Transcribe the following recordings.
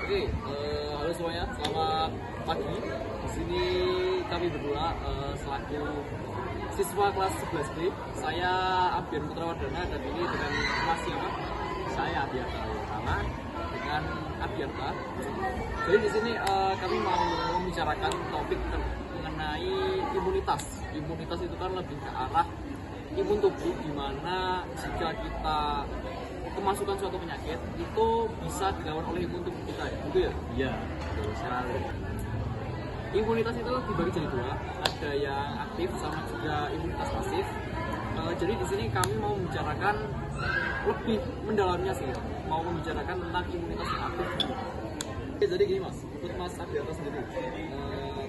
Halo semuanya, selamat pagi. Di sini kami berdua selaku siswa kelas 11 B. Saya Abian Putrawardana dan ini dengan Mas siapa? Saya Abiarta Utama dengan Abiarta. Jadi di sini kami mau membicarakan topik mengenai imunitas. Imunitas itu kan lebih ke arah imun tubuh, di mana jika kita kemasukan suatu penyakit itu bisa dilawan oleh imun tubuh kita, ya, gitu ya? Iya, betul sekali. Imunitas itu dibagi jadi dua, ada yang aktif sama juga imunitas pasif. Jadi di sini kami mau membicarakan lebih mendalamnya sih, mau membicarakan tentang imunitas yang aktif. Oke, jadi gini Mas, menurut Mas Abiarta sendiri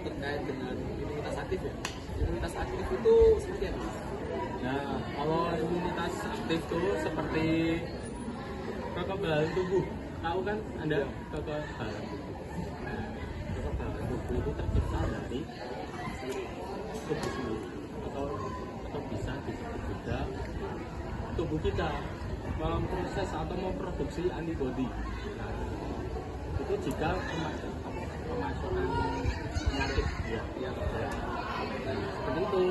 terkait dengan imunitas aktif ya. Imunitas aktif itu seperti apa? Nah, kalau imunitas aktif itu seperti kekebalan tubuh. Tahu kan Anda kekebalan tubuh? Nah, kekebalan tubuh itu tercipta dari tubuh sendiri atau bisa disebut juga tubuh kita memproses atau memproduksi antibodi. Nah, itu jika kemasukan penyakit ya, seperti itu.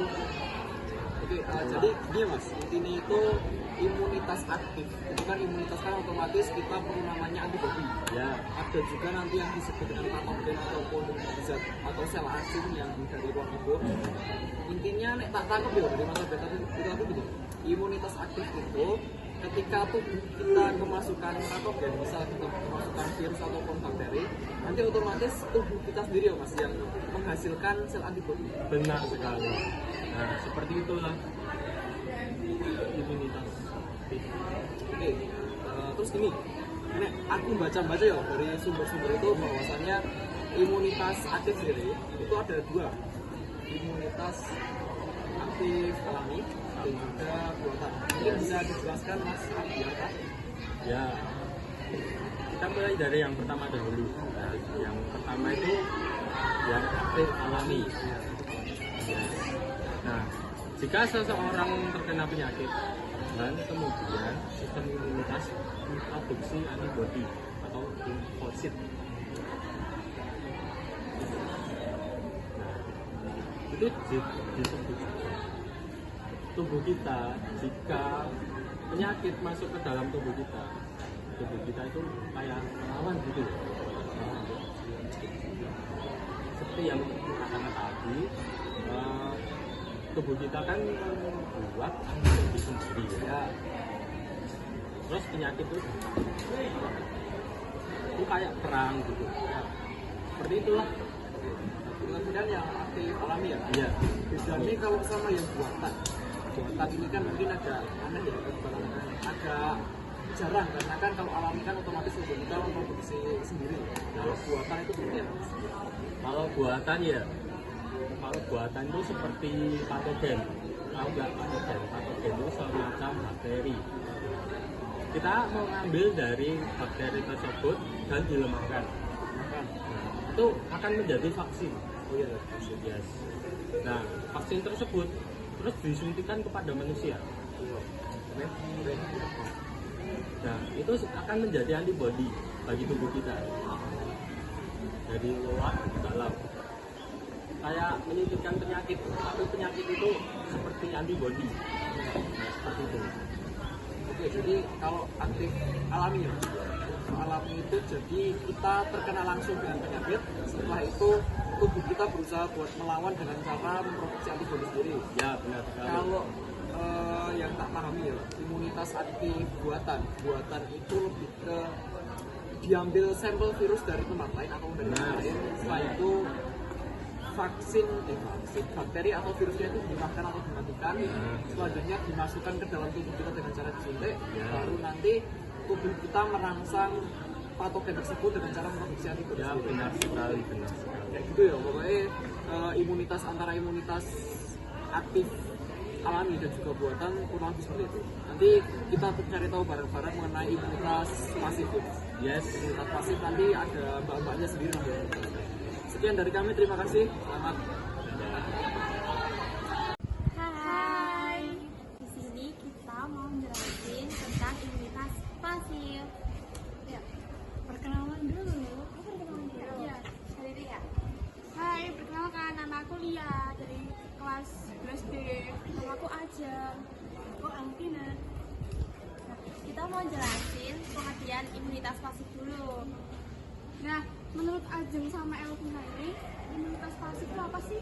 Oke, jadi gini Mas, intinya itu imunitas aktif. Itu kan imunitas kan otomatis kita perlu namanya antibodi. Ya, Ada juga nanti yang disebut dengan patogen ataupun zat atau sel asing yang dari luar tubuh. Intinya nek tak tangkap ya dari Mas Abiarta itu aku gini. Imunitas aktif itu ketika tubuh kita kemasukan patogen, misal kita kemasukan virus ataupun bakteri, nanti otomatis tubuh kita sendiri ya Mas yang menghasilkan sel antibodi. benar sekali. Nah, seperti itulah imunitas aktif. Oke, terus gini, nek aku baca-baca ya dari sumber-sumber itu bahwasannya imunitas aktif sendiri itu ada dua, imunitas aktif alami dan juga buatan. Mungkin bisa dijelaskan Mas Abiarta? Ya, kita mulai dari yang pertama dahulu. Nah, yang pertama itu yang aktif alami. Ya. Nah, jika seseorang terkena penyakit dan kemudian sistem imunitas memproduksi antibodi atau limfosit. Nah, itu disebut tubuh kita jika penyakit masuk ke dalam tubuh kita itu kayak melawan gitu loh. Seperti yang katakan tadi, tubuh kita kan membuat antibodi sendiri ya. Terus penyakit itu kayak perang gitu ya. Seperti itulah. Kemudian yang aktif alami ya? Iya. Bedanya kalau sama yang buatan ini kan mungkin agak aneh ya, agak jarang karena kan kalau alami kan otomatis tubuh kita memproduksi sendiri. Kalau buatan itu seperti apa? Kalau buatan itu seperti patogen. Tahu nggak patogen? Patogen itu semacam bakteri. Kita mengambil dari bakteri tersebut dan dilemahkan. Nah, itu akan menjadi vaksin. Oh iya, vaksin. Yes. Nah, vaksin tersebut terus disuntikan kepada manusia. Nah, itu akan menjadi antibodi bagi tubuh kita dari luar ke dalam. Kayak menyuntikkan penyakit, tapi penyakit itu seperti antibodi. Nah, seperti itu. Oke, jadi kalau aktif alami ya, alami itu jadi kita terkena langsung dengan penyakit, setelah itu tubuh kita berusaha buat melawan dengan cara memproduksi antibodi sendiri. Ya, benar sekali. Kalau yang tak pahami ya, imunitas aktif buatan itu lebih ke diambil sampel virus dari tempat lain atau dari tempat lain, setelah itu vaksin bakteri atau virusnya itu dimakan atau dimatikan, selanjutnya dimasukkan ke dalam tubuh kita dengan cara disuntik, baru nanti tubuh kita merangsang patogen tersebut dengan cara memproduksi antibodi. Ya, benar sekali. Kayak gitu ya, pokoknya imunitas antara imunitas aktif alami dan juga buatan kurang lebih seperti itu. Nanti kita cari tahu bareng-bareng mengenai imunitas pasif. Yes. Imunitas pasif nanti ada mbak-mbaknya sendiri nanti. Sekian dari kami, terima kasih. Selamat. Hai, di sini kita mau menjelaskan tentang imunitas pasif. Ya, perkenalan dulu. aja. Kok Alvina? Nah, kita mau jelasin pengertian imunitas pasif dulu. Nah, menurut Ajeng sama Elvina ini, imunitas pasif itu apa sih?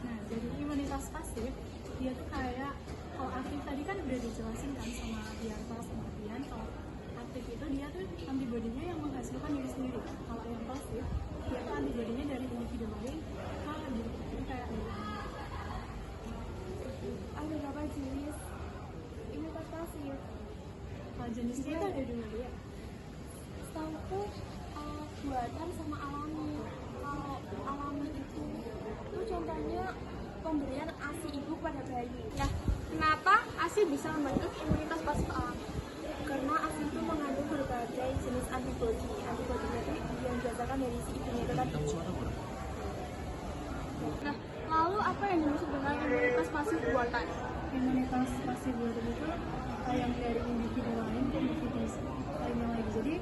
Nah, jadi imunitas pasif, dia tuh kayak, kalau aktif tadi kan udah dijelasin kan sama Bianca sama Bian, kalau aktif itu dia tuh antibodinya yang menghasilkan diri sendiri. Kalau yang pasif, dia tuh antibodinya dari individu lain ke diri kita. Jadi kayak Ada berapa jenis imunitas pasif? jenisnya itu ada dua ya. Setahuku buatan sama alami. Kalau alami itu contohnya pemberian ASI ibu pada bayi. Nah, kenapa ASI bisa membentuk imunitas pasif alami? Karena ASI itu mengandung berbagai jenis antibodi. Antibodinya itu yang berdasarkan dari si ibunya itu tadi. Nah, lalu apa yang dimaksud dengan imunitas pasif buatan? Imunitas pasif buatan itu yang dari individu lain ke individu lainnya lagi. Jadi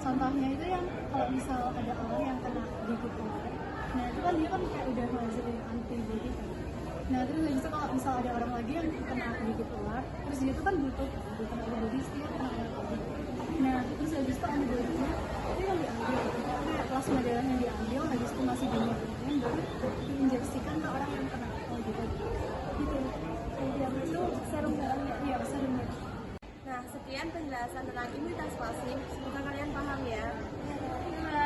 contohnya itu yang kalau misal ada orang yang kena gigit ular, nah itu kan dia kan kayak udah menghasilkan antibody kan. Nah terus habis itu kalau misal ada orang lagi yang kena gigit ular, terus dia itu kan butuh antibody setiap kena ular lagi. Nah terus habis itu antibody-nya itu yang diambil, kayak plasma darah yang diambil, habis itu masih banyak yang baru diinjeksikan ke orang yang kena gitu. Gitu. Yang itu serum darahnya. Iya, serumnya. Nah, sekian penjelasan tentang imunitas pasif. Semoga kalian paham ya.